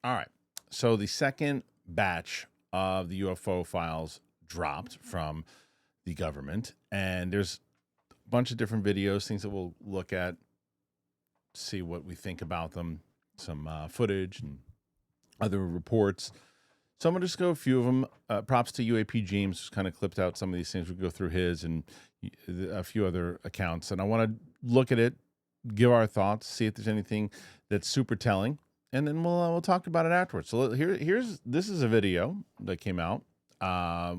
All right. So the second batch of the UFO files dropped from the government, and there's a bunch of different videos, things that we'll look at, see what we think about them, some footage and other reports. So I'm going to just go a few of them. Props to UAP James, who's kind of clipped out some of these things. We'll go through his and a few other accounts. And I want to look at it, give our thoughts, see if there's anything that's super telling. And then we'll talk about it afterwards. So this is a video that came out. I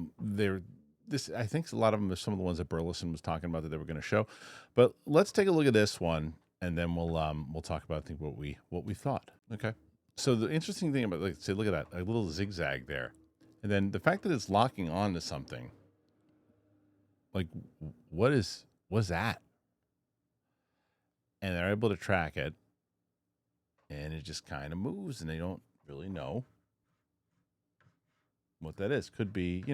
think a lot of them are some of the ones that Burleson was talking about that they were going to show. But let's take a look at this one, and then we'll talk about, I think, what we thought. Okay. So the interesting thing about, like, say, look at that, a little zigzag there, and then the fact that it's locking on to something. Like, what's that? And they're able to track it, and it just kind of moves, and they don't really know what that is. Could be,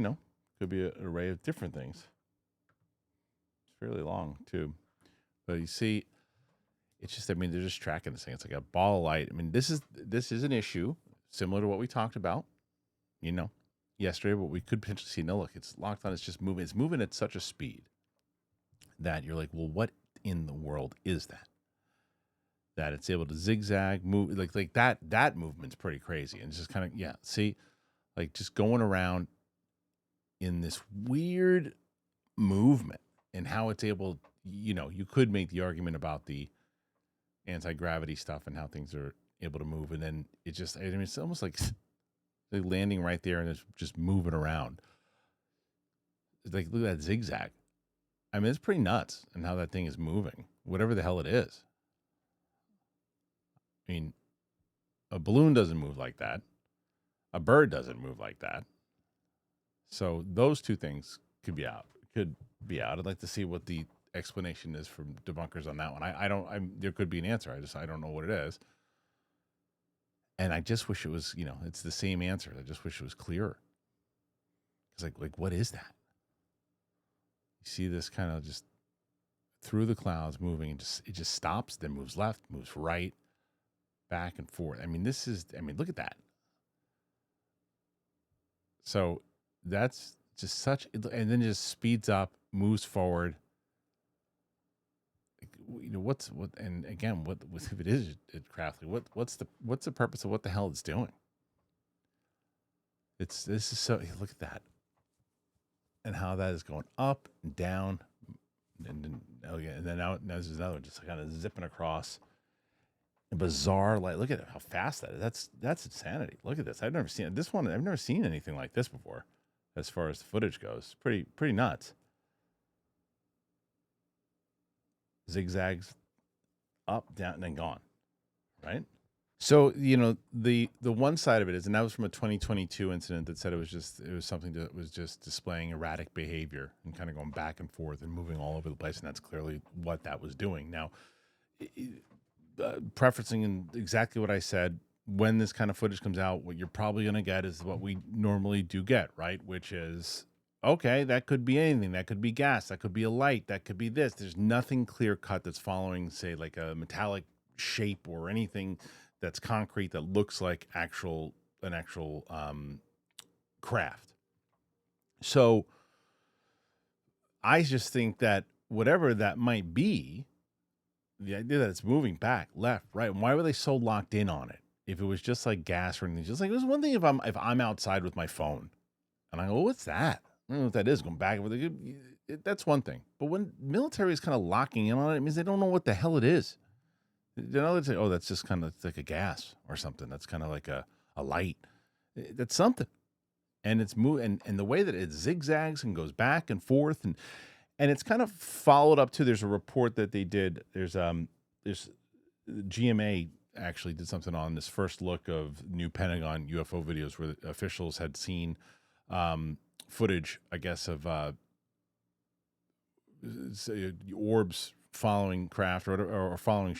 could be an array of different things. It's fairly long too, but you see, it's just, I mean, they're just tracking this thing. It's like a ball of light. I mean, this is an issue similar to what we talked about, yesterday, but we could potentially see, no, look, it's locked on. It's just moving. It's moving at such a speed that you're like, well, what in the world is that? That it's able to zigzag, move, like that movement's pretty crazy. And it's just kind of, yeah, see, like just going around in this weird movement, and how it's able, you could make the argument about the anti-gravity stuff and how things are able to move. And then it's almost like they're landing right there and it's just moving around. It's like, look at that zigzag. I mean, it's pretty nuts and how that thing is moving, whatever the hell it is. I mean, a balloon doesn't move like that. A bird doesn't move like that. So those two things could be out. I'd like to see what the explanation is from debunkers on that one. There could be an answer. I don't know what it is. And I just wish it was, it's the same answer. I just wish it was clearer. Because like what is that? You see this kind of just through the clouds moving, and it just stops, then moves left, moves right, back and forth. I mean, look at that. So that's just and then just speeds up, moves forward. And again, what if it is craftly? What's the purpose of what the hell it's doing? This is so, look at that, and how that is going up and down, and then now there's another one just kind of zipping across. And bizarre, like, look at it, how fast that is. That's insanity. Look at this. I've never seen anything like this before, as far as the footage goes. Pretty nuts. Zigzags up, down, and then gone. Right? So, the one side of it is, and that was from a 2022 incident that said it was something that was just displaying erratic behavior and kind of going back and forth and moving all over the place, and that's clearly what that was doing. Now, preferencing exactly what I said, when this kind of footage comes out, what you're probably going to get is what we normally do get, right? Which is, okay, that could be anything. That could be gas. That could be a light. That could be this. There's nothing clear cut that's following, say, like a metallic shape or anything that's concrete that looks like an actual craft. So I just think that whatever that might be, the idea that it's moving back, left, right, why were they so locked in on it? If it was just like gas or anything, just like, it was one thing if I'm outside with my phone and I go, what's that? I don't know what that is. Going back, that's one thing. But when military is kind of locking in on it, it means they don't know what the hell it is. They say, oh, that's just kind of like a gas or something. That's kind of like a light. That's something. And it's moving, and the way that it zigzags and goes back and forth, and it's kind of followed up to, there's a report that they did. There's GMA actually did something on this first look of new Pentagon UFO videos where officials had seen footage, I guess, of orbs following craft or following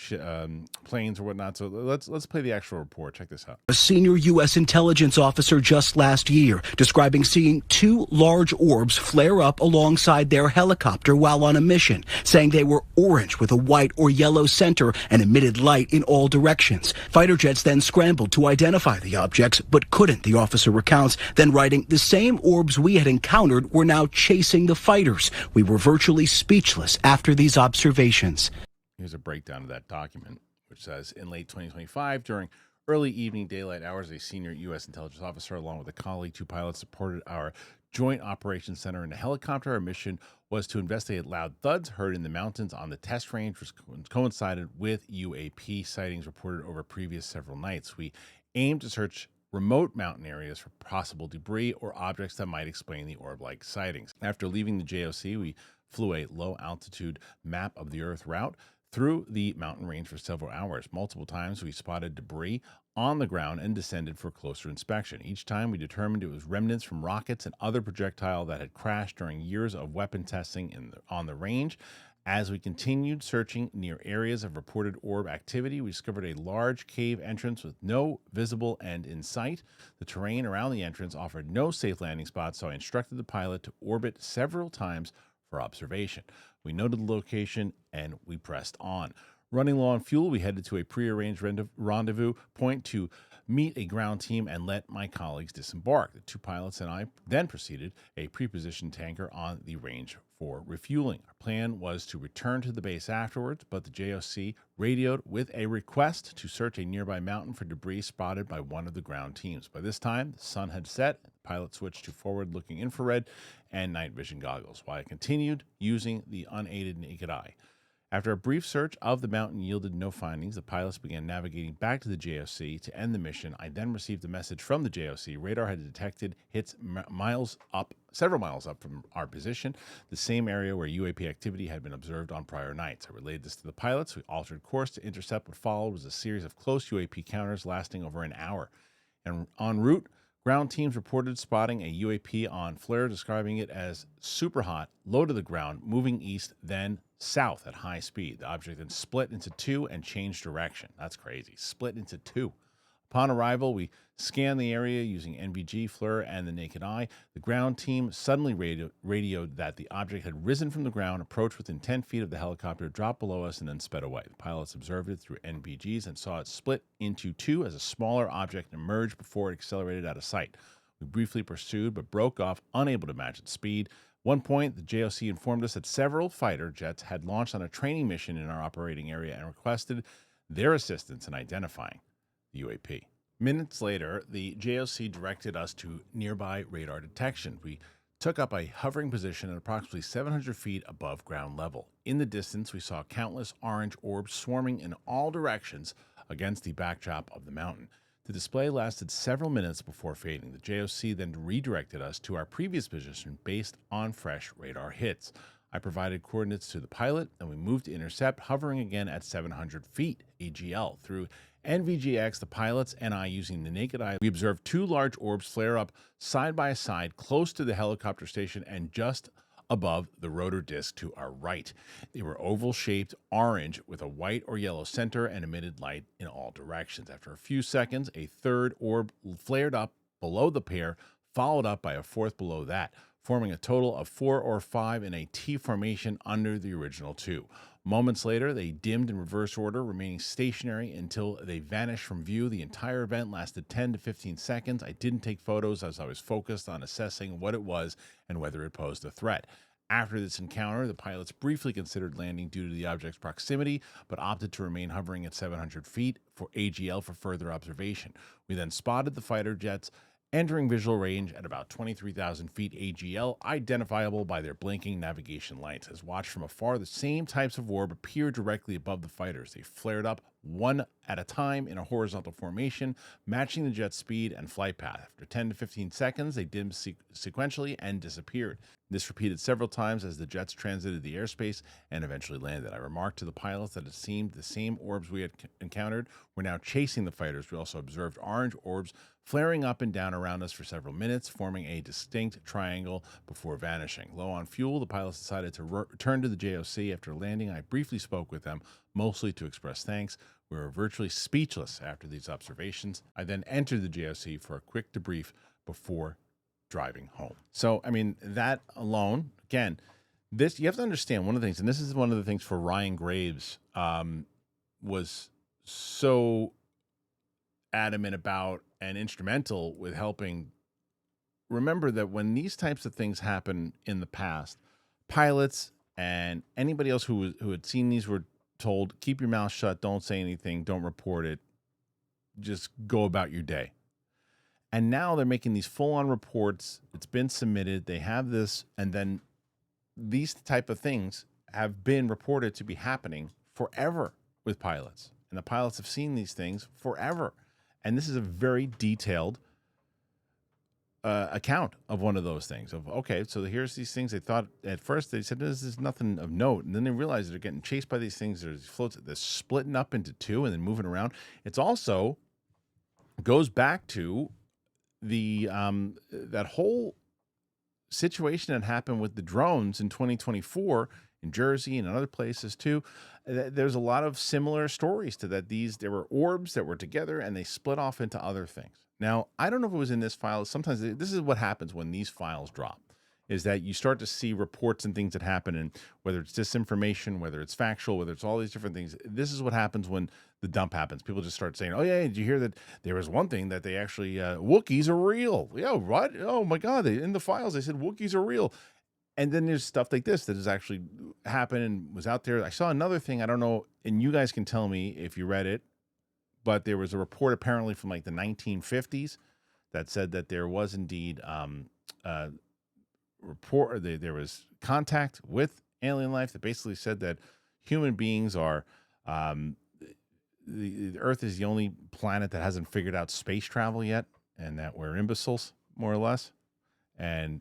planes or whatnot. So let's play the actual report. Check this out. A senior U.S. intelligence officer just last year describing seeing two large orbs flare up alongside their helicopter while on a mission, saying they were orange with a white or yellow center and emitted light in all directions. Fighter jets then scrambled to identify the objects, but couldn't, the officer recounts, then writing, the same orbs we had encountered were now chasing the fighters. We were virtually speechless after these observations. Here's a breakdown of that document, which says, in late 2025, during early evening daylight hours, a senior U.S. intelligence officer, along with a colleague, two pilots, supported our Joint Operations Center in a helicopter. Our mission was to investigate loud thuds heard in the mountains on the test range, which coincided with UAP sightings reported over previous several nights. We aimed to search remote mountain areas for possible debris or objects that might explain the orb-like sightings. After leaving the JOC, we flew a low-altitude map of the Earth route through the mountain range for several hours. Multiple times we spotted debris on the ground and descended for closer inspection. Each time we determined it was remnants from rockets and other projectile that had crashed during years of weapon testing on the range. As we continued searching near areas of reported orb activity, we discovered a large cave entrance with no visible end in sight. The terrain around the entrance offered no safe landing spots, so I instructed the pilot to orbit several times for observation. We noted the location and we pressed on. Running low on fuel, we headed to a prearranged rendezvous point to meet a ground team and let my colleagues disembark. The two pilots and I then proceeded a pre-positioned tanker on the range for refueling. Our plan was to return to the base afterwards, but the JOC radioed with a request to search a nearby mountain for debris spotted by one of the ground teams. By this time, the sun had set. The pilot switched to forward-looking infrared and night vision goggles, while I continued using the unaided naked eye. After a brief search of the mountain yielded no findings, the pilots began navigating back to the JOC to end the mission. I then received a message from the JOC. Radar had detected hits several miles up from our position, the same area where UAP activity had been observed on prior nights. I relayed this to the pilots. We altered course to intercept. What followed was a series of close UAP counters lasting over an hour. And en route, ground teams reported spotting a UAP on flare, describing it as super hot, low to the ground, moving east, then south at high speed. The object then split into two and changed direction. That's crazy. Split into two. Upon arrival, we scanned the area using NVG, FLIR, and the naked eye. The ground team suddenly radioed that the object had risen from the ground, approached within 10 feet of the helicopter, dropped below us, and then sped away. The pilots observed it through NVGs and saw it split into two as a smaller object emerged before it accelerated out of sight. We briefly pursued, but broke off, unable to match its speed. At one point, the JOC informed us that several fighter jets had launched on a training mission in our operating area and requested their assistance in identifying the UAP. Minutes later, the JOC directed us to nearby radar detection. We took up a hovering position at approximately 700 feet above ground level. In the distance, we saw countless orange orbs swarming in all directions against the backdrop of the mountain. The display lasted several minutes before fading. The JOC then redirected us to our previous position based on fresh radar hits. I provided coordinates to the pilot, and we moved to intercept, hovering again at 700 feet AGL. Through NVGX, the pilots and I, using the naked eye, we observed two large orbs flare up side by side close to the helicopter station and just above the rotor disc to our right. They were oval-shaped, orange, with a white or yellow center and emitted light in all directions. After a few seconds, a third orb flared up below the pair, followed up by a fourth below that, forming a total of 4 or 5 in a T formation under the original two. Moments later, they dimmed in reverse order, remaining stationary until they vanished from view. The entire event lasted 10 to 15 seconds. I didn't take photos as I was focused on assessing what it was and whether it posed a threat. After this encounter, the pilots briefly considered landing due to the object's proximity, but opted to remain hovering at 700 feet for AGL for further observation. We then spotted the fighter jets entering visual range at about 23,000 feet AGL, identifiable by their blinking navigation lights. As watched from afar, the same types of orb appeared directly above the fighters. They flared up one at a time in a horizontal formation, matching the jet's speed and flight path. After 10 to 15 seconds, they dimmed sequentially and disappeared. This repeated several times as the jets transited the airspace and eventually landed. I remarked to the pilots that it seemed the same orbs we had encountered were now chasing the fighters. We also observed orange orbs flaring up and down around us for several minutes, forming a distinct triangle before vanishing. Low on fuel, the pilots decided to return to the JOC. After landing, I briefly spoke with them, mostly to express thanks. We were virtually speechless after these observations. I then entered the JOC for a quick debrief before driving home. So, I mean, that alone, again, this, you have to understand one of the things, and this is one of the things for Ryan Graves was so adamant about and instrumental with helping. Remember that when these types of things happen in the past, pilots and anybody else who had seen these were told, keep your mouth shut, don't say anything, don't report it, just go about your day. And now they're making these full-on reports. It's been submitted. They have this, and then these type of things have been reported to be happening forever with pilots. And the pilots have seen these things forever. And this is a very detailed account of one of those things of, okay, so here's these things. They thought at first, they said, this is nothing of note. And then they realized they're getting chased by these things. There's floats, they're splitting up into two and then moving around. It's also goes back to the that whole situation that happened with the drones in 2024 in Jersey and other places too. There's a lot of similar stories to that. There were orbs that were together and they split off into other things. Now, I don't know if it was in this file. Sometimes this is what happens when these files drop, is that you start to see reports and things that happen, and whether it's disinformation, whether it's factual, whether it's all these different things. This is what happens when the dump happens. People just start saying, oh yeah, did you hear that there was one thing that they actually, Wookiees are real. Yeah, what? Oh my God, in the files they said Wookiees are real. And then there's stuff like this that has actually happened and was out there. I saw another thing, I don't know, and you guys can tell me if you read it, but there was a report apparently from like the 1950s that said that there was indeed there was contact with alien life that basically said that human beings are the Earth is the only planet that hasn't figured out space travel yet, and that we're imbeciles, more or less, and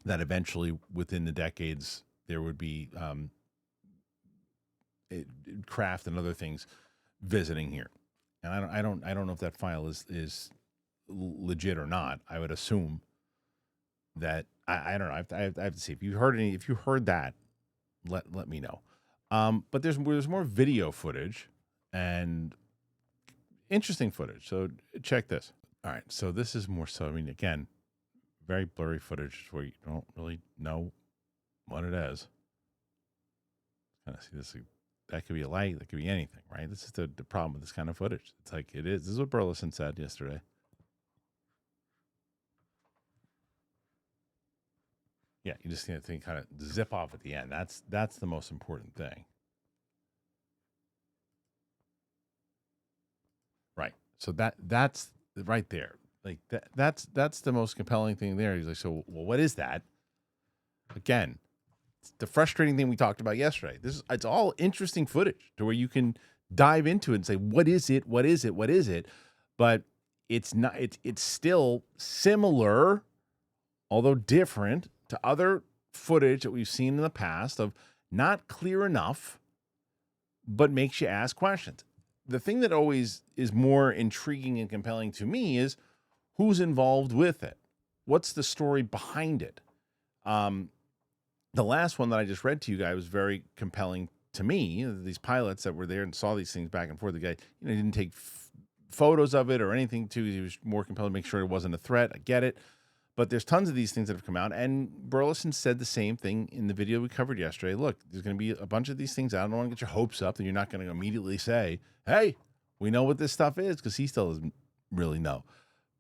that eventually within the decades there would be craft and other things visiting here. And I don't know if that file is legit or not. I would assume that I don't know. I have to see if you heard that, let me know. But there's more video footage and interesting footage. So check this. All right. So this is more so. I mean, again, very blurry footage where you don't really know what it is. Kind of see this. That could be a light. That could be anything, right? This is the problem with this kind of footage. It's like it is. This is what Burleson said yesterday. Yeah, you just need to think kind of zip off at the end. That's the most important thing. Right. So that's right there. Like that's the most compelling thing there. He's like, so well, what is that? Again, it's the frustrating thing we talked about yesterday. It's all interesting footage to where you can dive into it and say, what is it? What is it? What is it? But it's not. It's still similar, although different, to other footage that we've seen in the past of not clear enough, but makes you ask questions. The thing that always is more intriguing and compelling to me is who's involved with it. What's the story behind it? The last one that I just read to you guys was very compelling to me. These pilots that were there and saw these things back and forth. The guy, didn't take photos of it or anything. He was more compelled to make sure it wasn't a threat. I get it. But there's tons of these things that have come out. And Burleson said the same thing in the video we covered yesterday. Look, there's going to be a bunch of these things out. I don't want to get your hopes up that you're not going to immediately say, hey, we know what this stuff is, because he still doesn't really know.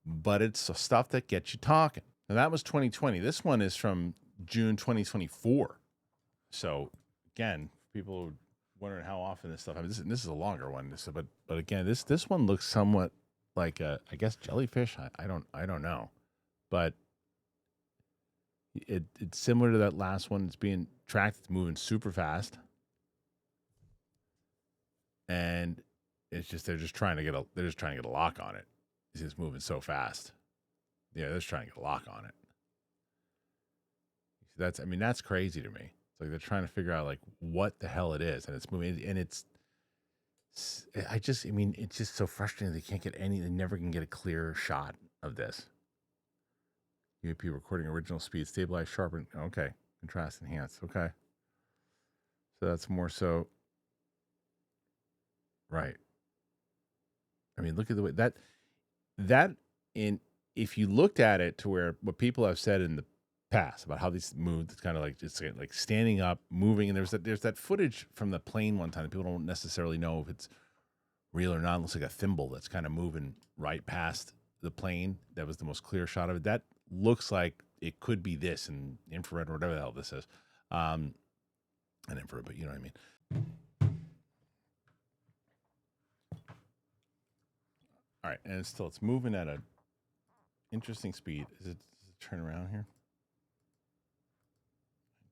But it's stuff that gets you talking. Now, that was 2020. This one is from June 2024. So, again, people are wondering how often this stuff happens. This is a longer one. But again, this one looks somewhat like I guess jellyfish. I don't know. But it's similar to that last one. It's being tracked. It's moving super fast. And It's just they're just trying to get a lock on it. It's just moving so fast. Yeah, they're just trying to get a lock on it. That's crazy to me. It's like they're trying to figure out like what the hell it is, and it's moving, and it's just so frustrating. They never can get a clear shot of this. UAP recording original speed, stabilized, sharpened. Okay, contrast enhanced. Okay, so that's more so. Right. I mean, look at the way if you looked at it to where what people have said in the past about how these move, it's kind of like just like standing up, moving, and there's that footage from the plane one time that people don't necessarily know if it's real or not. It looks like a thimble that's kind of moving right past the plane. That was the most clear shot of it. That looks like it could be this in infrared or whatever the hell this is. An infrared, but you know what I mean. All right, and it's moving at a interesting speed. Does it turn around here?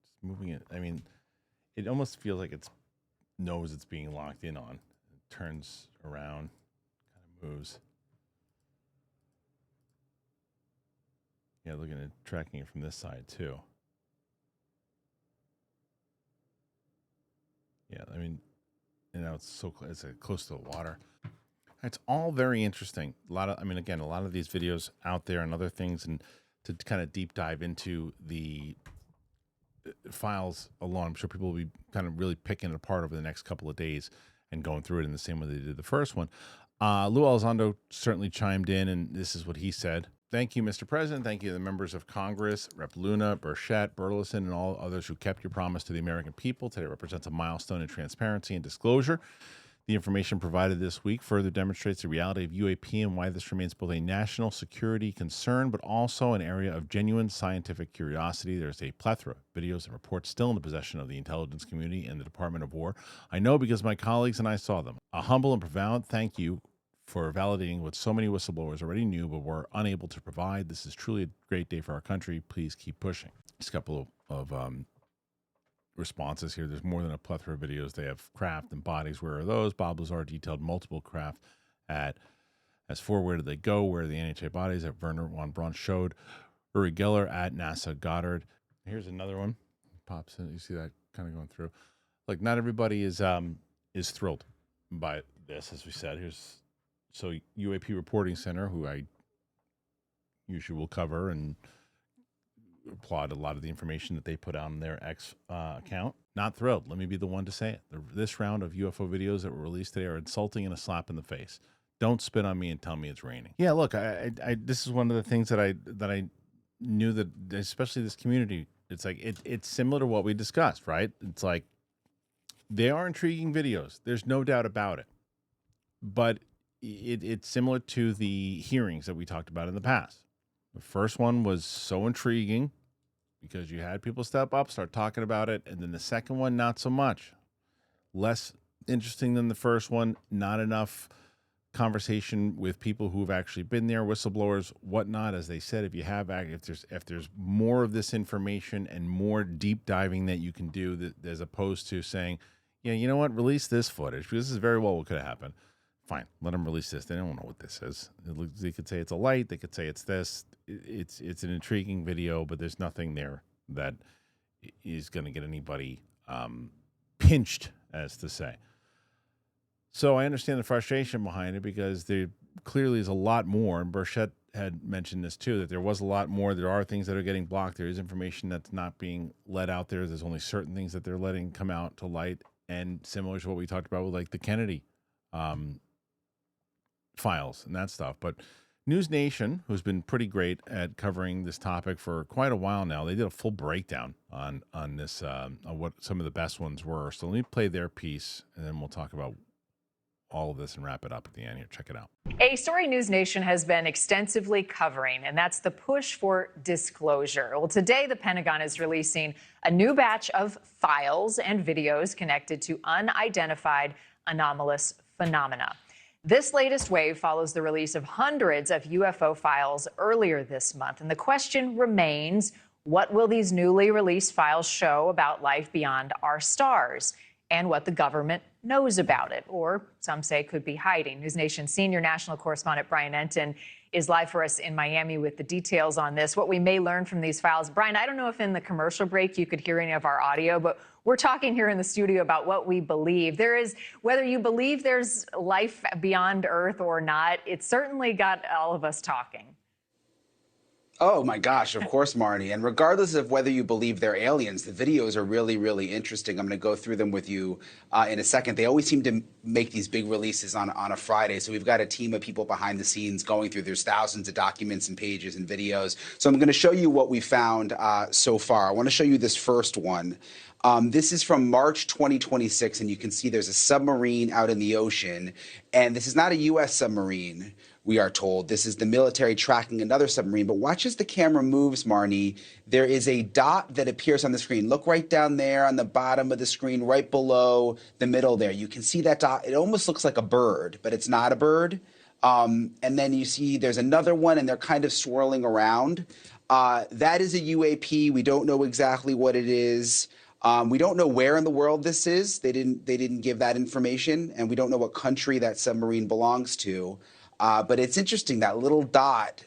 It's moving it. I mean, it almost feels like it knows it's being locked in on. It turns around, kind of moves. Yeah, looking at tracking it from this side too. Yeah, I mean, it's close to the water. It's all very interesting. A lot of these videos out there and other things, and to kind of deep dive into the files alone. I'm sure people will be kind of really picking it apart over the next couple of days and going through it in the same way they did the first one. Lou Elizondo certainly chimed in, and this is what he said. Thank you, Mr. President. Thank you to the members of Congress, Rep. Luna, Burchett, Burleson, and all others who kept your promise to the American people. Today represents a milestone in transparency and disclosure. The information provided this week further demonstrates the reality of UAP and why this remains both a national security concern, but also an area of genuine scientific curiosity. There's a plethora of videos and reports still in the possession of the intelligence community and the Department of War. I know because my colleagues and I saw them. A humble and profound thank you for validating what so many whistleblowers already knew but were unable to provide. This is truly a great day for our country. Please keep pushing. Just a couple of responses here. There's more than a plethora of videos. They have craft and bodies. Where are those? Bob Lazar detailed multiple craft at S4. Where did they go? Where are the NHA bodies that Werner von Braun showed? Uri Geller at NASA Goddard. Here's another one. Pops in. You see that kind of going through. Like, not everybody is thrilled by this, as we said. So UAP Reporting Center, who I usually will cover and applaud a lot of the information that they put out on their X account. Not thrilled. Let me be the one to say it. This round of UFO videos that were released today are insulting and a slap in the face. Don't spit on me and tell me it's raining. Yeah, look, I this is one of the things that I knew, that especially this community, it's like it's similar to what we discussed, right? It's like they are intriguing videos. There's no doubt about it. But it's similar to the hearings that we talked about in the past. The first one was so intriguing because you had people step up, start talking about it. And then the second one, not so much. Less interesting than the first one. Not enough conversation with people who have actually been there, whistleblowers, whatnot. As they said, if there's more of this information and more deep diving that you can do, as opposed to saying, yeah, you know what, release this footage, because this is very well what could have happened. Fine, let them release this. They don't know what this is. They could say it's a light. They could say it's this. It's an intriguing video, but there's nothing there that is going to get anybody pinched, as to say. So I understand the frustration behind it, because there clearly is a lot more. And Burchett had mentioned this too, that there was a lot more. There are things that are getting blocked. There is information that's not being let out there. There's only certain things that they're letting come out to light. And similar to what we talked about with like the Kennedy files and that stuff. But News Nation, who's been pretty great at covering this topic for quite a while now, they did a full breakdown on this, on what some of the best ones were. So let me play their piece, and then we'll talk about all of this and wrap it up at the end here. Check it out. A story News Nation has been extensively covering, and that's the push for disclosure. Well, today the Pentagon is releasing a new batch of files and videos connected to unidentified anomalous phenomena. This latest wave follows the release of hundreds of UFO files earlier this month. And the question remains, what will these newly released files show about life beyond our stars? and what the government knows about it, or some say could be hiding. News Nation's senior national correspondent Brian Enton is live for us in Miami with the details on this, what we may learn from these files. Brian, I don't know if in the commercial break you could hear any of our audio, but we're talking here in the studio about what we believe. There is, whether you believe there's life beyond Earth or not, it certainly got all of us talking. Oh my gosh, of course, Marnie. And regardless of whether you believe they're aliens, the videos are really, really interesting. I'm going to go through them with you in a second. They always seem to make these big releases on a Friday. So we've got a team of people behind the scenes going through. There's thousands of documents and pages and videos. So I'm going to show you what we found so far. I want to show you this first one. This is from March 2026, and you can see there's a submarine out in the ocean. And this is not a U.S. submarine, we are told. This is the military tracking another submarine. But watch as the camera moves, Marnie. There is a dot that appears on the screen. Look right down there on the bottom of the screen, right below the middle there. You can see that dot. It almost looks like a bird, but it's not a bird. And then you see there's another one, and they're kind of swirling around. That is a UAP. We don't know exactly what it is. We don't know where in the world this is. They didn't give that information, and we don't know what country that submarine belongs to. But it's interesting, that little dot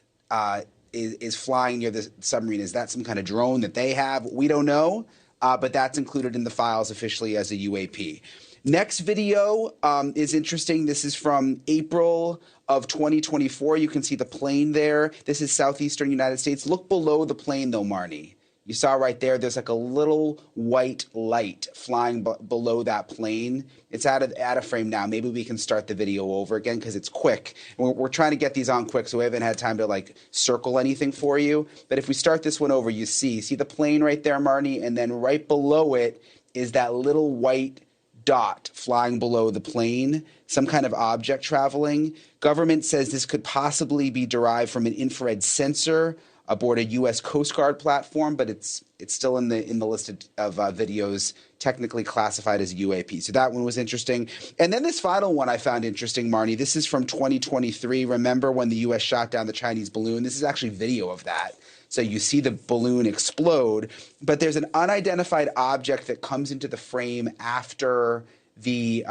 is flying near the submarine. Is that some kind of drone that they have? We don't know, but that's included in the files officially as a UAP. Next video is interesting. This is from April of 2024. You can see the plane there. This is southeastern United States. Look below the plane, though, Marnie. You saw right there, there's like a little white light flying below that plane. It's out of frame now. Maybe we can start the video over again because it's quick. We're trying to get these on quick, so we haven't had time to like circle anything for you. But if we start this one over, you see the plane right there, Marnie, and then right below it is that little white dot flying below the plane, some kind of object traveling. Government says this could possibly be derived from an infrared sensor aboard a U.S. Coast Guard platform, but it's still in the list of videos technically classified as UAP. So that one was interesting. And then this final one I found interesting, Marnie. This is from 2023. Remember when the U.S. shot down the Chinese balloon? This is actually video of that. So you see the balloon explode, but there's an unidentified object that comes into the frame after they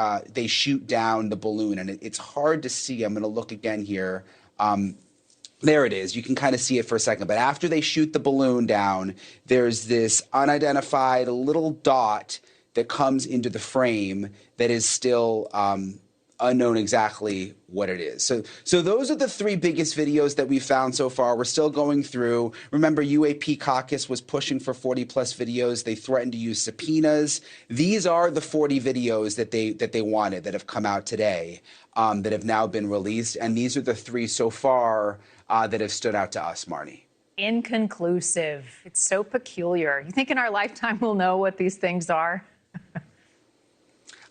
shoot down the balloon, and it's hard to see. I'm going to look again here. There it is. You can kind of see it for a second. But after they shoot the balloon down, there's this unidentified little dot that comes into the frame that is still unknown exactly what it is. So those are the three biggest videos that we found so far. We're still going through. Remember, UAP Caucus was pushing for 40-plus videos. They threatened to use subpoenas. These are the 40 videos that they wanted that have come out today, that have now been released. And these are the three so far that have stood out to us, Marnie. Inconclusive. It's so peculiar. You think in our lifetime we'll know what these things are?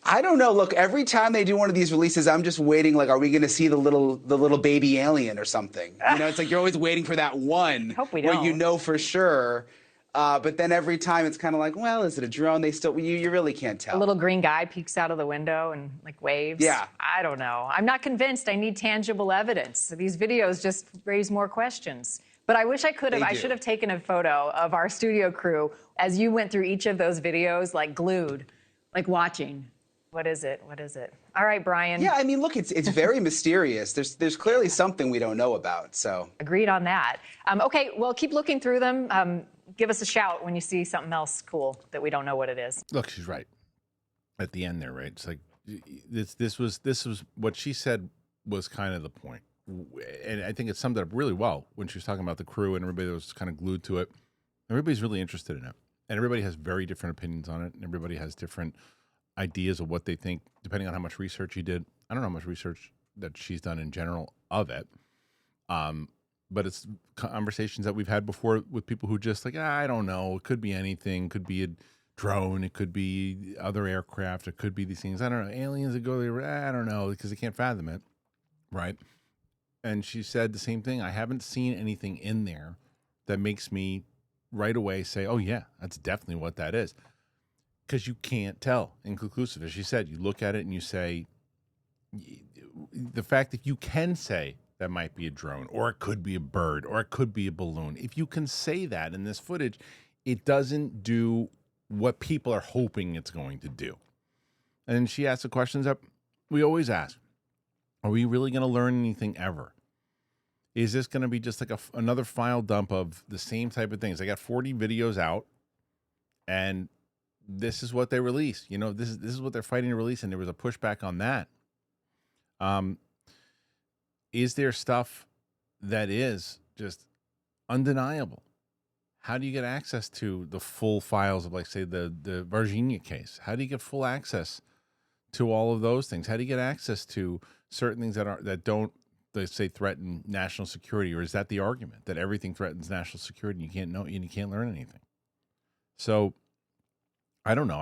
I don't know. Look, every time they do one of these releases, I'm just waiting. Like, are we going to see the little baby alien or something? You know, it's like you're always waiting for that one where you know for sure. But then every time it's kind of like, well, is it a drone? You really can't tell. A little green guy peeks out of the window and like waves. Yeah. I don't know. I'm not convinced. I need tangible evidence. These videos just raise more questions. But I wish I could have. I should have taken a photo of our studio crew as you went through each of those videos, like glued, like watching. What is it? What is it? All right, Brian. Yeah, I mean, look, it's very mysterious. There's clearly something we don't know about. So agreed on that. Okay, well, keep looking through them. Give us a shout when you see something else cool that we don't know what it is. Look, she's right at the end there, right? It's like this was what she said was kind of the point, and I think it summed it up really well when she was talking about the crew and everybody that was kind of glued to it. Everybody's really interested in it, and everybody has very different opinions on it, and everybody has different ideas of what they think, depending on how much research you did. I don't know how much research that she's done in general of it. But it's conversations that we've had before with people who just like, I don't know. It could be anything. It could be a drone. It could be other aircraft. It could be these things. I don't know. Aliens that go there. I don't know, because they can't fathom it. Right. And she said the same thing. I haven't seen anything in there that makes me right away say, oh, yeah, that's definitely what that is. Because you can't tell. Inconclusive. As she said, you look at it and you say, the fact that you can say that might be a drone, or it could be a bird, or it could be a balloon. If you can say that in this footage, it doesn't do what people are hoping it's going to do. And she asked the questions that we always ask. Are we really going to learn anything ever? Is this going to be just like another file dump of the same type of things? I got 40 videos out, and this is what they release. You know, this is what they're fighting to release, and there was a pushback on that. Is there stuff that is just undeniable? How do you get access to the full files of, like, say, the Virginia case? How do you get full access to all of those things? How do you get access to certain things that don't, let's say, threaten national security? Or is that the argument, that everything threatens national security and you can't know and you can't learn anything? So I don't know.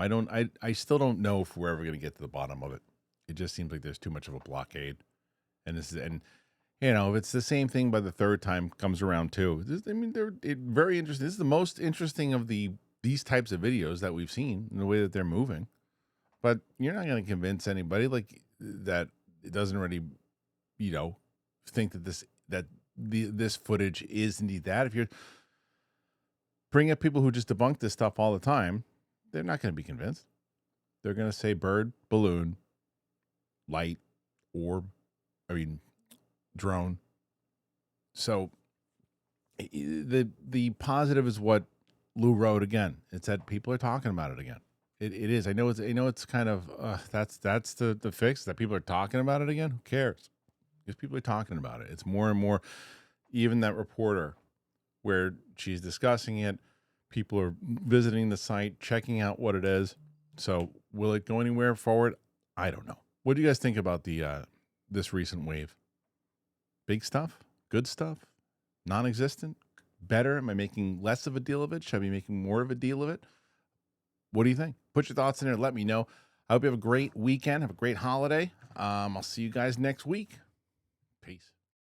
I still don't know if we're ever going to get to the bottom of it. It just seems like there's too much of a blockade. And you know, if it's the same thing by the third time comes around too. They're very interesting. This is the most interesting of these types of videos that we've seen in the way that they're moving. But you're not going to convince anybody like that. It doesn't really, you know, think that this footage is indeed that. If you're bringing up people who just debunk this stuff all the time, they're not going to be convinced. They're going to say bird, balloon, light, orb, drone. So the positive is what Lou wrote again. It's that people are talking about it again. It is. I know it's kind of that's the fix, that people are talking about it again. Who cares? Because people are talking about it. It's more and more. Even that reporter, where she's discussing it, people are visiting the site, checking out what it is. So will it go anywhere forward? I don't know. What do you guys think about this recent wave? Big stuff? Good stuff? Non-existent? Better? Am I making less of a deal of it? Should I be making more of a deal of it? What do you think? Put your thoughts in there. Let me know. I hope you have a great weekend. Have a great holiday. I'll see you guys next week. Peace.